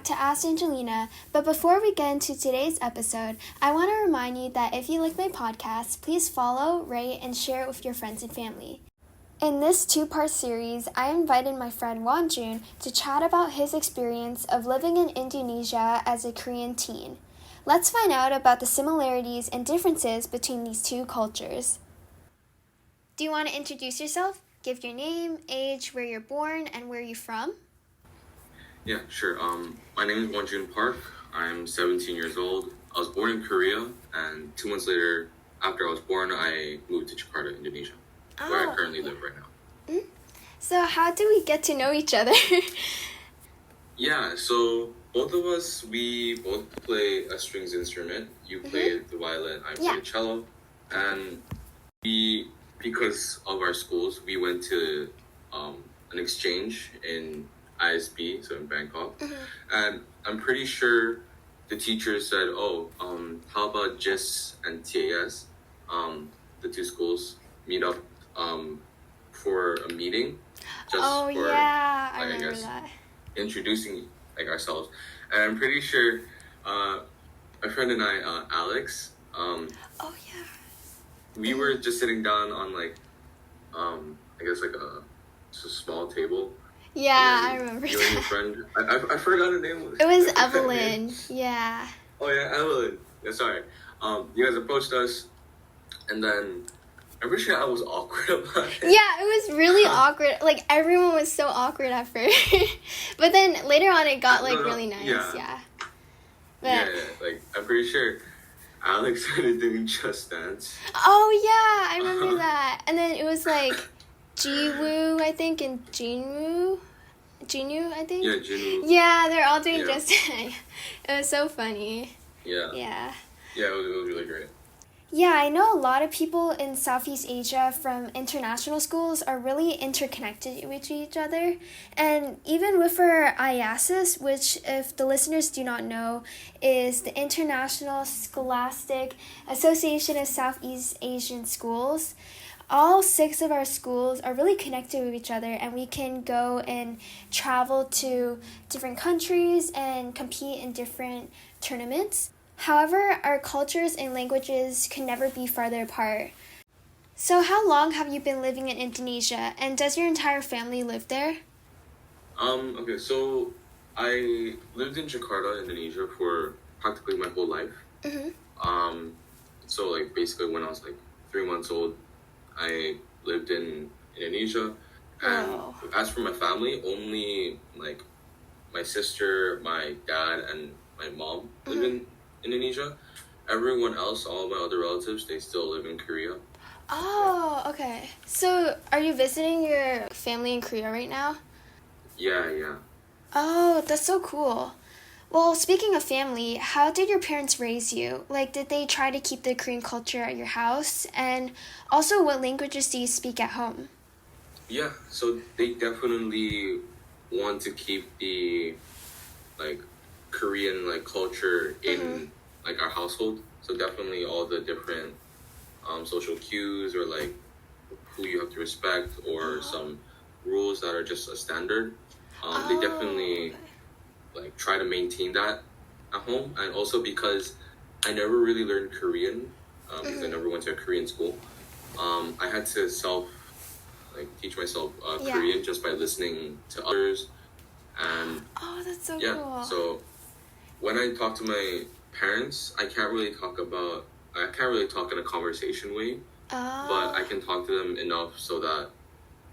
back to Ask Angelina, but before we get into today's episode, I want to remind you that if you like my podcast, please follow, rate, and share it with your friends and family. In this two-part series, I invited my friend Wonjun to chat about his experience of living in Indonesia as a Korean teen. Let's find out about the similarities and differences between these two cultures. Do you want to introduce yourself? Give your name, age, where you're born, and where you're from? Yeah, sure. My name is Wonjun Park. I'm 17 years old. I was born in Korea, and 2 months later, after I was born, I moved to Jakarta, Indonesia, where I currently live right now. Mm-hmm. So how do we get to know each other? Yeah, so both of us, we both play a strings instrument. You play the violin, I play the cello. And because of our schools, we went to an exchange in ISB, so in Bangkok. And I'm pretty sure the teacher said, how about JIS and TAS, the two schools, meet up for a meeting. I remember that. Introducing ourselves. And I'm pretty sure my friend and I, Alex, we were just sitting down on just a small table. Yeah, I remember you and your friend, I forgot her name. It was Evelyn. Yeah. Oh yeah, Evelyn. Yeah, sorry. You guys approached us, and then I'm pretty sure I was awkward about it. Yeah, it was really awkward. Like, everyone was so awkward at first. But then later on it got really nice. Yeah. But, I'm pretty sure Alex started doing Just Dance. Oh yeah, I remember that. And then it was like Jiwoo, I think, and Jinwoo, I think. Yeah, Jinwoo. Yeah, they're all doing Just Dance. It was so funny. Yeah. Yeah. Yeah, it was really great. Yeah, I know a lot of people in Southeast Asia from international schools are really interconnected with each other. And even with our IASIS, which, if the listeners do not know, is the International Scholastic Association of Southeast Asian Schools, all 6 of our schools are really connected with each other, and we can go and travel to different countries and compete in different tournaments. However, our cultures and languages can never be farther apart. So how long have you been living in Indonesia, and does your entire family live there? Okay, so I lived in Jakarta, Indonesia for practically my whole life. So basically when I was 3 months old, I lived in Indonesia. And as for my family, only my sister, my dad, and my mom live in Indonesia. Everyone else, all my other relatives, they still live in Korea. Oh, okay. So are you visiting your family in Korea right now? Yeah. Oh, that's so cool. Well, speaking of family, how did your parents raise you? Did they try to keep the Korean culture at your house? And also, what languages do you speak at home? Yeah, so they definitely want to keep the Korean culture in our household. So definitely all the different social cues or who you have to respect or some rules that are just a standard. They definitely try to maintain that at home. And also because I never really learned Korean because I never went to a Korean school. I had to teach myself Korean just by listening to others. And that's so cool. So when I talk to my parents, I can't really talk in a conversation way, but I can talk to them enough so that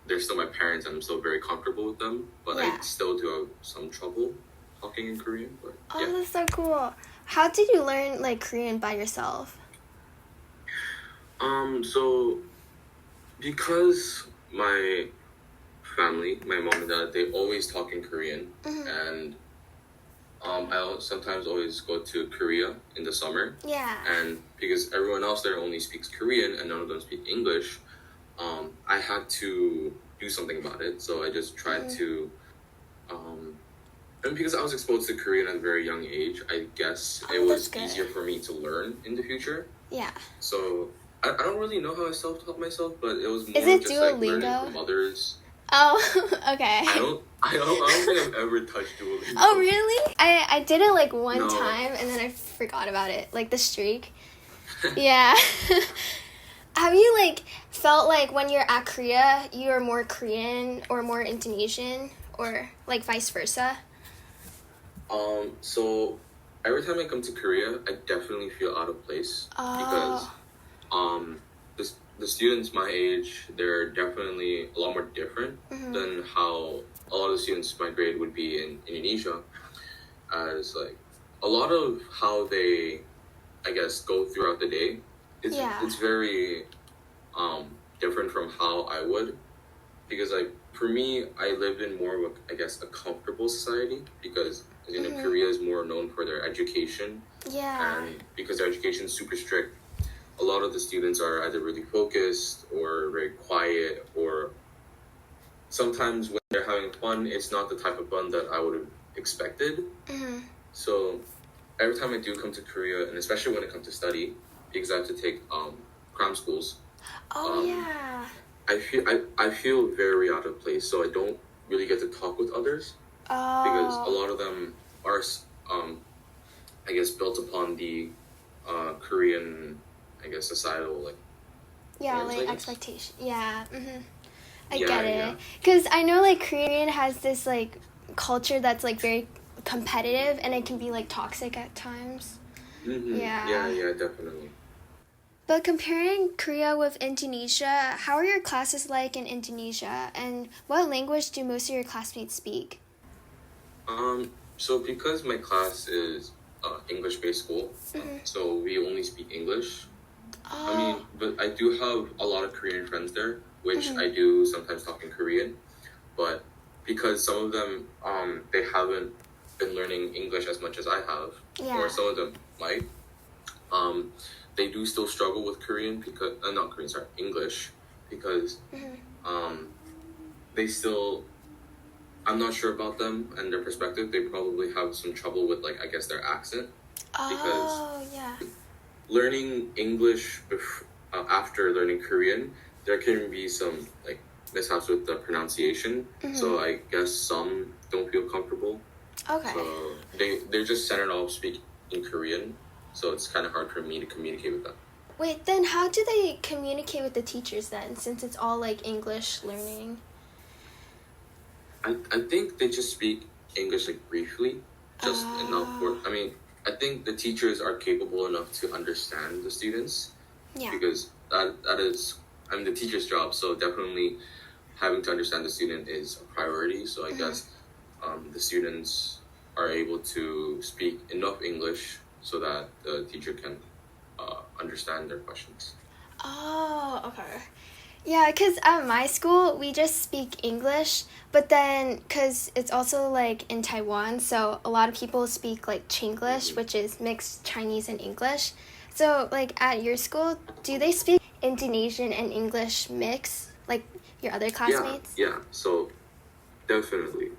they're still my parents and I'm still very comfortable with them, but I still do have some trouble talking in Korean. But that's so cool. How did you learn Korean by yourself? So because my family, my mom and dad, they always talk in Korean, and I'll sometimes always go to Korea in the summer. Yeah. And because everyone else there only speaks Korean and none of them speak English, I had to do something about it. So I just tried to, and because I was exposed to Korean at a very young age, I guess it was easier for me to learn in the future. Yeah. So I don't really know how I self-taught myself, but it was more just learning from others. Oh, okay. I don't think I've ever touched Duolingo. Oh, really? I did it like one No. time and then I forgot about it, like the streak. Yeah. Have you like felt like when you're at Korea, you're more Korean or more Indonesian or like vice versa? So every time I come to Korea, I definitely feel out of place because the students my age, they're definitely a lot more different than how a lot of the students my grade would be in Indonesia. As like a lot of how they, I guess, go throughout the day, it's very different from how I would, because like for me, I live in more of a, I guess, a comfortable society because Korea is more known for their education. Yeah. And because their education is super strict, a lot of the students are either really focused or very quiet, or sometimes when they're having fun, it's not the type of fun that I would have expected. So every time I do come to Korea, and especially when it comes to study, because I have to take cram schools. Yeah. I feel very out of place, so I don't really get to talk with others because a lot of them are, I guess, built upon the Korean, I guess, societal like. Yeah, norms, like I guess. expectation. Yeah. I Yeah, get yeah. it. Because I know like Korean has this like culture that's like very competitive and it can be like toxic at times. Yeah. Yeah, definitely. But comparing Korea with Indonesia, how are your classes like in Indonesia? And what language do most of your classmates speak? So because my class is English-based school, so we only speak English. I mean, but I do have a lot of Korean friends there, which I do sometimes talk in Korean. But because some of them, they haven't been learning English as much as I have, or some of them might, they do still struggle with Korean because, not Korean, sorry, English, because they still, I'm not sure about them and their perspective. They probably have some trouble with, like, I guess their accent. Because learning English after learning Korean, there can be some, like, mishaps with the pronunciation. So I guess some don't feel comfortable. Okay. So they're just centered off speaking Korean. So it's kind of hard for me to communicate with them. Wait, then how do they communicate with the teachers then, since it's all like English learning? I think they just speak English like briefly, just enough for. I mean, I think the teachers are capable enough to understand the students. Yeah. Because that is, I mean, the teacher's job. So definitely having to understand the student is a priority. So I guess the students are able to speak enough English so that the teacher can understand their questions. Oh, okay. Yeah, because at my school, we just speak English, but then, because it's also, like, in Taiwan, so a lot of people speak, like, Chinglish, which is mixed Chinese and English. So, like, at your school, do they speak Indonesian and English mix, like your other classmates? Yeah, so definitely.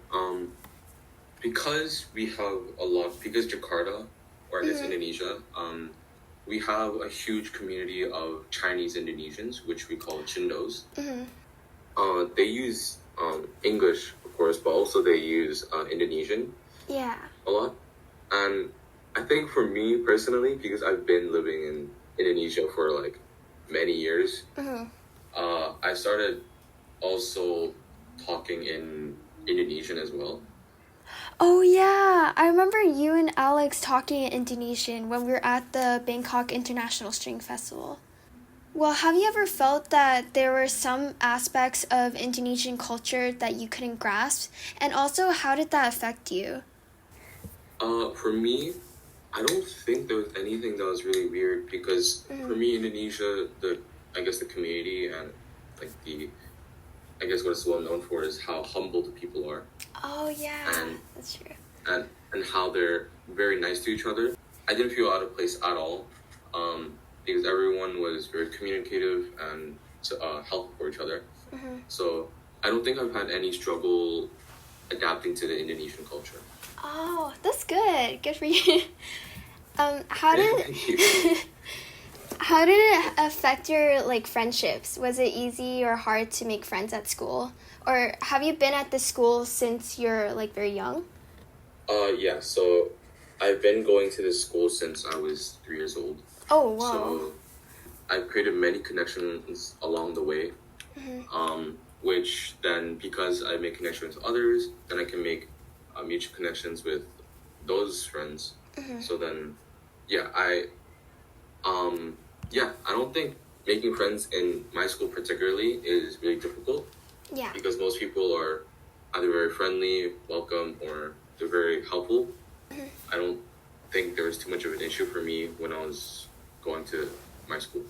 Because we have because Jakarta, or I guess Indonesia, we have a huge community of Chinese Indonesians, which we call Chindos. They use English, of course, but also they use Indonesian a lot. And I think for me personally, because I've been living in Indonesia for like many years, I started also talking in Indonesian as well. Oh, yeah. I remember you and Alex talking in Indonesian when we were at the Bangkok International String Festival. Well, have you ever felt that there were some aspects of Indonesian culture that you couldn't grasp? And also, how did that affect you? For me, I don't think there was anything that was really weird because for me, Indonesia, I guess the community and like I guess what it's well known for is how humble the people are. Oh, yeah, that's true. And how they're very nice to each other. I didn't feel out of place at all because everyone was very communicative and helpful for each other. So I don't think I've had any struggle adapting to the Indonesian culture. Oh, that's good. Good for you. How did how did it affect your like friendships? Was it easy or hard to make friends at school? Or have you been at the school since you're like very young? Yeah, so I've been going to this school since I was 3 years old. Oh, wow. So I've created many connections along the way, which then, because I make connections with others, then I can make mutual connections with those friends. So then, yeah, I don't think making friends in my school particularly is really difficult. Yeah. Because most people are either very friendly, welcome, or they're very helpful. I don't think there was too much of an issue for me when I was going to my school.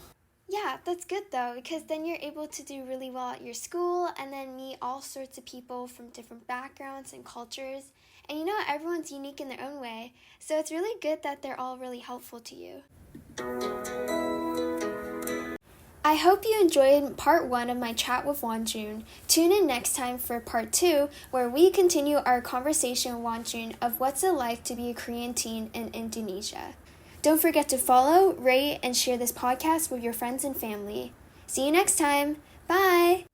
Yeah, that's good though, because then you're able to do really well at your school and then meet all sorts of people from different backgrounds and cultures. And you know, everyone's unique in their own way, so it's really good that they're all really helpful to you. I hope you enjoyed part 1 of my chat with Wonjun. Tune in next time for part 2, where we continue our conversation with Wonjun of what's it like to be a Korean teen in Indonesia. Don't forget to follow, rate, and share this podcast with your friends and family. See you next time. Bye!